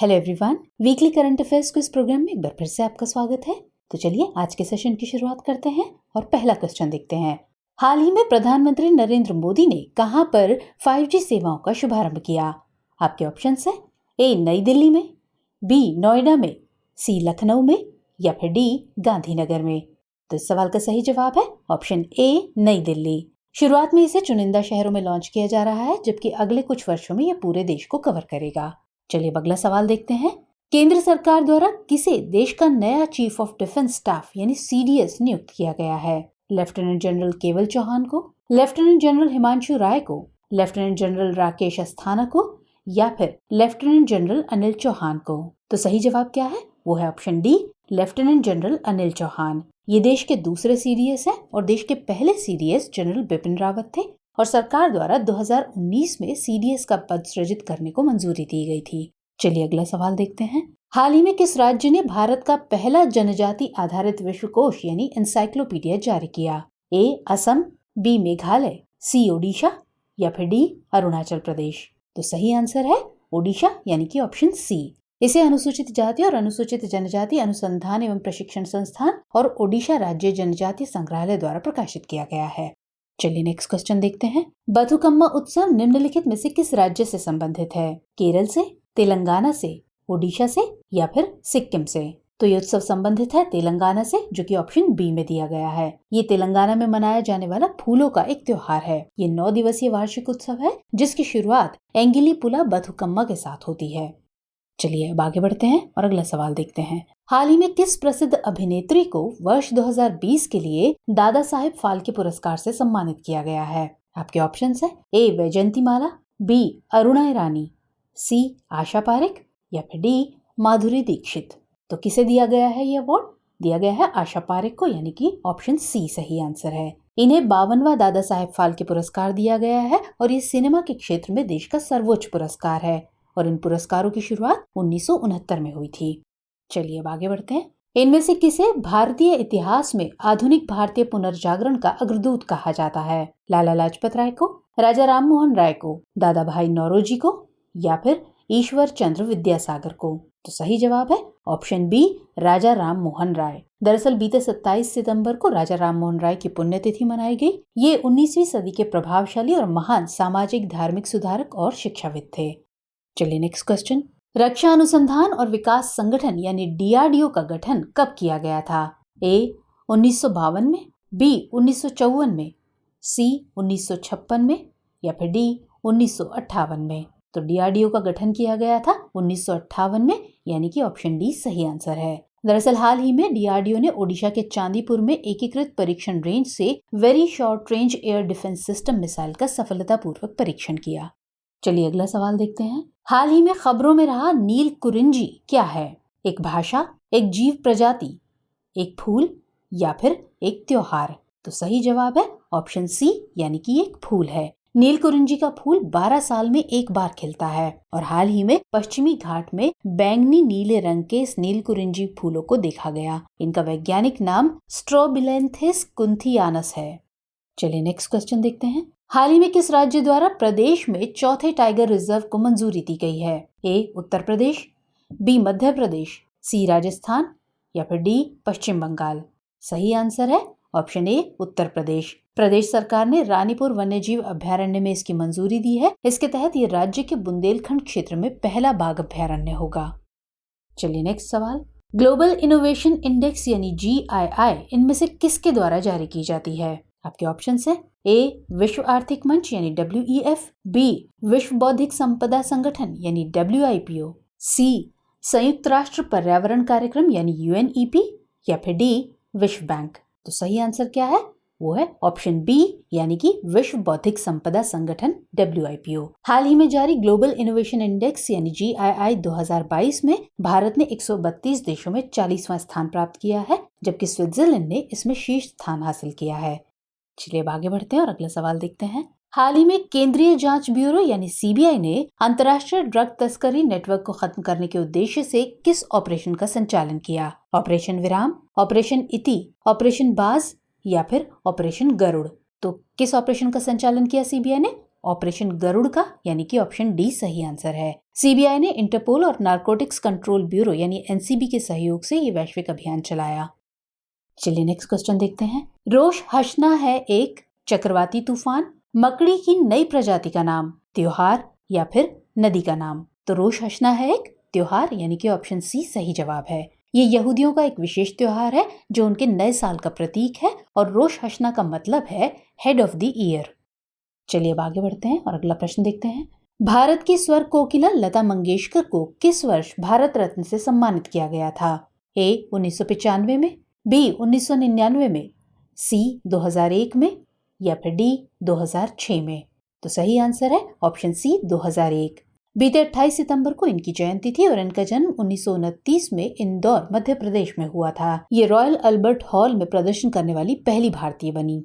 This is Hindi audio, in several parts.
Hello everyone, weekly current affairs quiz programme में एक बार फिर से आपका स्वागत है। तो चलिए आज के सेशन की शुरुआत करते हैं और पहला क्वेश्चन देखते हैं। हाल ही में प्रधानमंत्री नरेंद्र मोदी ने कहां पर 5G सेवाओं का शुभारंभ किया? आपके ऑप्शंस हैं ए नई दिल्ली में, बी नोएडा में, सी लखनऊ में या फिर डी गांधीनगर में। तो इस सवाल का सही जवाब है ऑप्शन ए नई दिल्ली। शुरुआत में इसे चुनिंदा शहरों में लॉन्च किया जा रहा है, जबकि अगले कुछ वर्षों में यह पूरे देश को कवर करेगा। चलिए अगला सवाल देखते हैं। केंद्र सरकार द्वारा किसे देश का नया चीफ ऑफ डिफेंस स्टाफ यानी CDS नियुक्त किया गया है? लेफ्टिनेंट जनरल केवल चौहान को, लेफ्टिनेंट जनरल हिमांशु राय को, लेफ्टिनेंट जनरल राकेश अस्थाना को या फिर लेफ्टिनेंट जनरल अनिल चौहान को? तो सही जवाब क्या है? वो है option D lieutenant general Anil Chauhan. ये देश के दूसरे CDS हैं और देश के पहले CDS जनरल बिपिन रावत थे और सरकार द्वारा 2019 में CDS का पद सृजित करने को मंजूरी दी गई थी। चलिए अगला सवाल देखते हैं। हाल ही में किस राज्य ने भारत का पहला जनजाति आधारित विश्वकोश यानी एनसाइक्लोपीडिया जारी किया? ए असम, बी मेघालय, सी ओडिशा या फिर डी अरुणाचल प्रदेश? तो सही आंसर है ओडिशा यानी कि ऑप्शन सी। इसे अनुसूचित जाति और अनुसूचित जनजाति अनुसंधान एवं प्रशिक्षण संस्थान और ओडिशा राज्य जनजाति संग्रहालय द्वारा प्रकाशित किया गया है। चलिए नेक्स्ट क्वेश्चन देखते हैं। बथुकम्मा उत्सव निम्नलिखित में से किस राज्य से संबंधित है? केरल से, तेलंगाना से, ओडिशा से या फिर सिक्किम से? तो ये उत्सव संबंधित है तेलंगाना से, जो कि ऑप्शन बी में दिया गया है। ये तेलंगाना में मनाया जाने वाला फूलों का एक त्योहार है। ये 9 दिवसीय वार्षिक उत्सव है जिसकी शुरुआत एंगिली पुला बथुकम्मा के साथ होती है। चलिए अब आगे बढ़ते हैं और अगला सवाल देखते हैं। हाल ही में किस प्रसिद्ध अभिनेत्री को वर्ष 2020 के लिए दादा साहेब फाल्के पुरस्कार से सम्मानित किया गया है? आपके ऑप्शंस है ए वैजयंतीमाला, बी अरुणा ईरानी, सी आशा पारेख या फिर डी माधुरी दीक्षित? तो किसे दिया गया है ये अवार्ड? दिया गया है आशा पारेख को, यानी कि ऑप्शन सी सही आंसर है। इन्हें 52वां दादा साहेब फाल्के पुरस्कार दिया गया है और ये सिनेमा के क्षेत्र में देश का सर्वोच्च पुरस्कार है और इन पुरस्कारों की शुरुआत 1969 में हुई थी। चलिए अब आगे बढ़ते हैं। इनमें से किसे भारतीय इतिहास में आधुनिक भारतीय पुनर्जागरण का अग्रदूत कहा जाता है? लाला लाजपत राय को, राजा राम मोहन राय को, दादा भाई नौरोजी को या फिर ईश्वर चंद्र विद्यासागर को? तो सही जवाब है ऑप्शन बी राजा राम मोहन राय। दरअसल बीते 27 सितंबर को राजा राम मोहन राय की पुण्यतिथि मनाई गई। ये 19वीं सदी के प्रभावशाली और महान सामाजिक धार्मिक सुधारक और शिक्षाविद थे। चलिए नेक्स्ट क्वेश्चन। रक्षा अनुसंधान और विकास संगठन यानी DRDO का गठन कब किया गया था? ए 1952 में, बी 1954 में, सी 1956 में या फिर डी 1958 में? तो DRDO का गठन किया गया था 1958 में, यानी कि ऑप्शन डी सही आंसर है। दरअसल हाल ही में DRDO ने ओडिशा के चांदीपुर में एकीकृत परीक्षण रेंज से very short range air defence system missile का सफलतापूर्वक परीक्षण किया। चलिए अगला सवाल देखते हैं। हाल ही में खबरों में रहा नील कुरिंजी क्या है? एक भाषा, एक जीव प्रजाति, एक फूल या फिर एक त्योहार? तो सही जवाब है ऑप्शन सी, यानी कि एक फूल है। नील कुरिंजी का फूल 12 साल में एक बार खिलता है और हाल ही में पश्चिमी घाट में बैंगनी नीले रंग के इस नील कुरिंजी फूलों को देखा गया। इनका वैज्ञानिक नाम स्ट्रोबिलेंथिस कुंथियानस है। चलिए नेक्स्ट क्वेश्चन देखते हैं। हाल ही में किस राज्य द्वारा प्रदेश में चौथे टाइगर रिजर्व को मंजूरी दी गई है? ए उत्तर प्रदेश, बी मध्य प्रदेश, सी राजस्थान या फिर डी पश्चिम बंगाल? सही आंसर है ऑप्शन ए उत्तर प्रदेश। प्रदेश सरकार ने रानीपुर वन्यजीव अभयारण्य में इसकी मंजूरी दी है। इसके तहत ये राज्य के बुंदेलखंड क्षेत्र में पहला बाघ अभयारण्य होगा। चलिए नेक्स्ट सवाल। ग्लोबल इनोवेशन इंडेक्स यानी GII इनमें से किसके द्वारा जारी की जाती है? आपके ऑप्शन है ए विश्व आर्थिक मंच यानी WEF, बी विश्व बौद्धिक संपदा संगठन यानी WIPO, सी संयुक्त राष्ट्र पर्यावरण कार्यक्रम यानी UNEP या फिर डी विश्व बैंक? तो सही आंसर क्या है? वो है ऑप्शन बी, यानी कि विश्व बौद्धिक संपदा संगठन WIPO। हाल ही में जारी ग्लोबल इनोवेशन इंडेक्स यानी GII 2022 में भारत ने 132 देशों में 40वां स्थान प्राप्त किया है, जबकि स्विट्जरलैंड ने इसमें शीर्ष स्थान हासिल किया है। चलिए अब आगे बढ़ते हैं और अगला सवाल देखते हैं। हाल ही में केंद्रीय जांच ब्यूरो यानी CBI ने अंतर्राष्ट्रीय ड्रग तस्करी नेटवर्क को खत्म करने के उद्देश्य से किस ऑपरेशन का संचालन किया? ऑपरेशन विराम, ऑपरेशन इति, ऑपरेशन बाज या फिर ऑपरेशन गरुड़? तो किस ऑपरेशन का संचालन किया CBI ने? ऑपरेशन गरुड़ का, यानी कि ऑप्शन डी सही आंसर है। सीबीआई ने इंटरपोल और नारकोटिक्स कंट्रोल ब्यूरो यानी एनसीबी के सहयोग से ये वैश्विक अभियान चलाया। चलिए नेक्स्ट क्वेश्चन देखते हैं। रोश हसना है एक चक्रवाती तूफान, मकड़ी की नई प्रजाति का नाम, त्योहार या फिर नदी का नाम? तो रोश हसना है एक त्योहार, यानी कि ऑप्शन सी सही जवाब है। ये यहूदियों का एक विशेष त्योहार है जो उनके नए साल का प्रतीक है और रोश हसना का मतलब है हेड ऑफ द ईयर। चलिए अब आगे बढ़ते हैं और अगला प्रश्न देखते हैं। भारत की स्वर कोकिला लता मंगेशकर को किस वर्ष भारत रत्न से सम्मानित किया गया था? ए 1995 में, बी 1999 में, सी 2001 में या फिर डी 2006 में? तो सही आंसर है ऑप्शन सी 2001। बीते 28 सितंबर को इनकी जयंती थी और इनका जन्म 1929 में इंदौर मध्य प्रदेश में हुआ था। ये रॉयल अल्बर्ट हॉल में प्रदर्शन करने वाली पहली भारतीय बनी।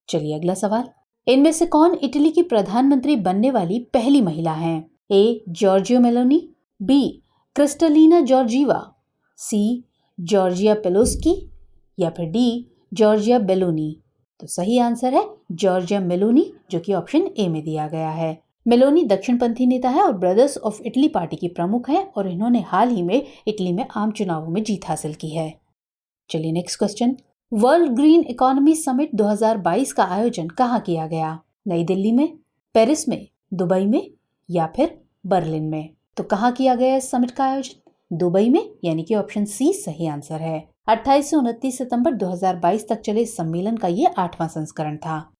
चलिए अगला सवाल। इनमें से कौन इटली की प्रधानमंत्री बनने वाली पहली महिला है? A Giorgia Meloni, B Kristalina Georgieva, C Georgia Peloski या फिर डी जॉर्जिया बेलोनी? तो सही आंसर है जॉर्जिया मेलोनी, जो कि ऑप्शन ए में दिया गया है। मेलोनी दक्षिणपंथी नेता है और ब्रदर्स ऑफ इटली पार्टी की प्रमुख है और इन्होंने हाल ही में इटली में आम चुनावों में जीत हासिल की है। चलिए next question. World green economy summit 2022 का आयोजन कहाँ किया गया? नई दिल्ली में, पेरिस में, दुबई में या फिर बर्लिन में? तो कहाँ किया गया इस समिट का आयोजन? दुबई में, यानी कि ऑप्शन सी सही आंसर है। 28 से 29 सितंबर 2022 तक चले इस सम्मेलन का ये 8वां संस्करण था।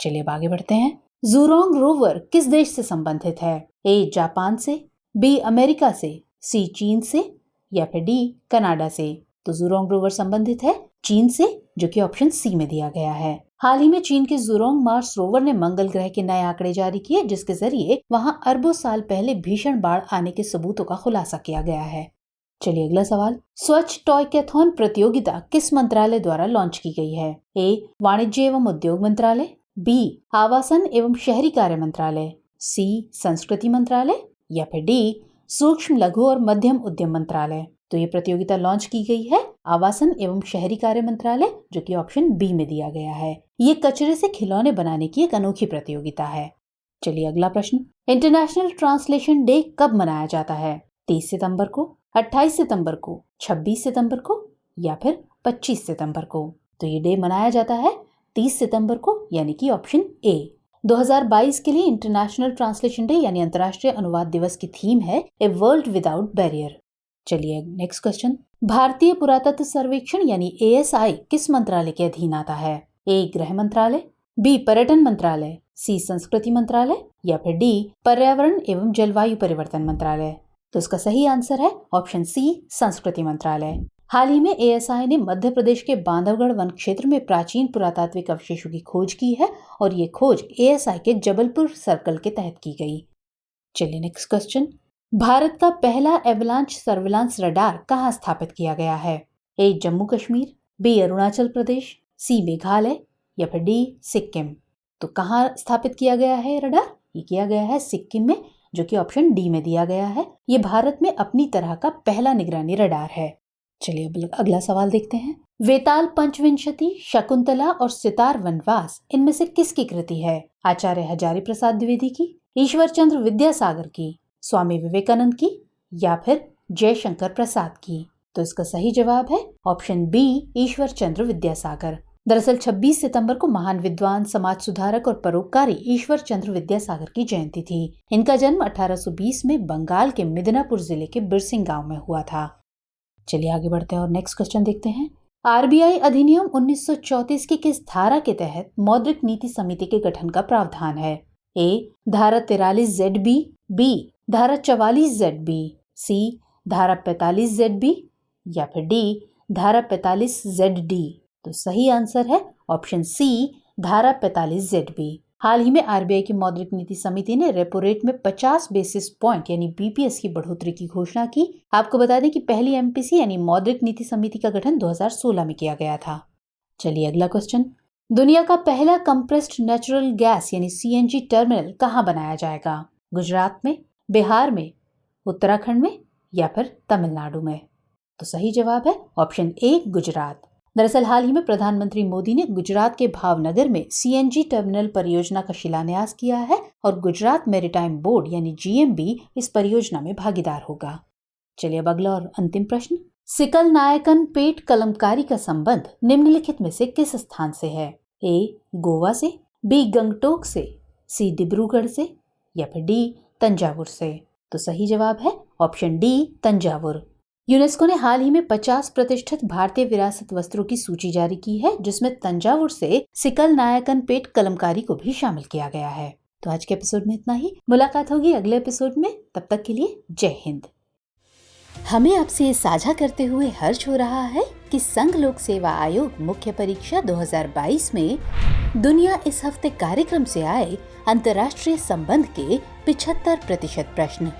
चलिए अब आगे बढ़ते हैं। ज़ुरोंग रोवर किस देश से संबंधित है? ए जापान से, बी अमेरिका से, सी चीन से या फिर डी कनाडा से? तो ज़ुरोंग रोवर संबंधित है चीन से, जो कि ऑप्शन सी में दिया गया है। हाल ही में चीन के ज़ुरोंग मार्स रोवर ने मंगल ग्रह के नए आंकड़े जारी किए, जिसके जरिए वहां अरबों साल पहले भीषण बाढ़ आने के सबूतों का खुलासा किया गया है। चलिए अगला सवाल। स्वच्छ टॉयकैथॉन प्रतियोगिता किस मंत्रालय द्वारा लॉन्च की गई है? ए वाणिज्य एवं उद्योग मंत्रालय, बी आवासन एवं शहरी कार्य मंत्रालय, सी संस्कृति मंत्रालय या फिर डी सूक्ष्म लघु और मध्यम उद्यम मंत्रालय? तो ये प्रतियोगिता लॉन्च की गई है आवासन एवं शहरी कार्य मंत्रालय, जो कि ऑप्शन बी में दिया गया है। ये कचरे से खिलौने बनाने की एक अनोखी प्रतियोगिता है। चलिए अगला प्रश्न। इंटरनेशनल ट्रांसलेशन डे कब मनाया जाता है? 30 सितंबर को, 28 सितंबर को, 26 सितंबर को या फिर 25 सितंबर को? तो ये डे मनाया जाता है 30 सितंबर को, यानी कि ऑप्शन ए। 2022 के लिए इंटरनेशनल ट्रांसलेशन डे यानी अंतर्राष्ट्रीय अनुवाद दिवस की थीम है ए वर्ल्ड विदाउट बैरियर। चलिए नेक्स्ट क्वेश्चन। भारतीय पुरातत्व सर्वेक्षण यानी ASI किस मंत्रालय के अधीन आता है? ए गृह मंत्रालय, बी पर्यटन मंत्रालय, सी संस्कृति मंत्रालय या फिर डी पर्यावरण एवं जलवायु परिवर्तन मंत्रालय? तो इसका सही आंसर है ऑप्शन सी संस्कृति मंत्रालय। हाल ही में ASI ने मध्य प्रदेश के बांधवगढ़ वन क्षेत्र में प्राचीन पुरातात्विक अवशेषों की खोज की है और ये खोज ASI के जबलपुर सर्कल के तहत की गई। चलिए नेक्स्ट क्वेश्चन। भारत का पहला एवलांच सर्विलांस रडार कहाँ स्थापित किया गया है? ए जम्मू कश्मीर, बी अरुणाचल प्रदेश, सी मेघालय या फिर डी सिक्किम? तो कहाँ स्थापित किया गया है रडार? ये किया गया है सिक्किम में, जो कि ऑप्शन डी में दिया गया है। ये भारत में अपनी तरह का पहला निगरानी रडार है। चलिए अब अगला सवाल देखते हैं। वेताल पंचविंशति, शकुंतला और सितार वनवास इनमें से किसकी कृति है? आचार्य हजारी प्रसाद द्विवेदी की, ईश्वर चंद्र विद्यासागर की, स्वामी विवेकानंद की या फिर जयशंकर प्रसाद की? तो इसका सही जवाब है ऑप्शन बी ईश्वर चंद्र विद्यासागर। दरअसल 26 सितंबर को महान विद्वान, समाज सुधारक और परोपकारी ईश्वर चंद्र विद्यासागर की जयंती थी। इनका जन्म 1820 में बंगाल के मिदनापुर जिले के बिरसिंह गांव में हुआ था। चलिए आगे बढ़ते हैं और नेक्स्ट क्वेश्चन देखते हैं। RBI अधिनियम 1934 की किस धारा के तहत मौद्रिक नीति समिति के गठन का प्रावधान है? ए धारा 43 ZB, बी धारा 44 ZB, सी धारा 45 ZB या फिर डी धारा 45 ZD? तो सही आंसर है ऑप्शन सी धारा 45 ZB। हाल ही में RBI की मौद्रिक नीति समिति ने रेपो रेट में 50 बेसिस पॉइंट यानी BPS की बढ़ोतरी की घोषणा की। आपको बता दें कि पहली MPC यानी मौद्रिक नीति समिति का गठन 2016 में किया गया था। चलिए अगला क्वेश्चन। दुनिया का पहला कंप्रेस्ड नेचुरल गैस यानी CNG टर्मिनल कहाँ बनाया जाएगा? गुजरात में, बिहार में, उत्तराखंड में या फिर तमिलनाडु में? तो सही जवाब है ऑप्शन ए गुजरात। दरअसल हाल ही में प्रधानमंत्री मोदी ने गुजरात के भावनगर में CNG टर्मिनल परियोजना का शिलान्यास किया है और गुजरात मैरीटाइम बोर्ड यानी GMB इस परियोजना में भागीदार होगा। चलिए अब अगला और अंतिम प्रश्न। सिकल नायकन पेट कलमकारी का संबंध निम्नलिखित में से किस स्थान से है? A. गोवा से, B. गंगटोक से, C. डिब्रूगढ़ से या फिर D. तंजावुर से। तो सही जवाब है ऑप्शन D. तंजावुर। यूनेस्को ने हाल ही में 50 प्रतिष्ठित भारतीय विरासत वस्त्रों की सूची जारी की है, जिसमें तंजावुर से सिकल नायकन पेट कलमकारी को भी शामिल किया गया है। तो आज के एपिसोड में इतना ही। मुलाकात होगी अगले एपिसोड में। तब तक के लिए जय हिंद। हमें आपसे ये साझा करते हुए हर्ष हो रहा है कि संघ लोक सेवा आयोग मुख्य परीक्षा 2022 में दुनिया इस हफ्ते कार्यक्रम से आए अंतर्राष्ट्रीय संबंध के 75% प्रश्न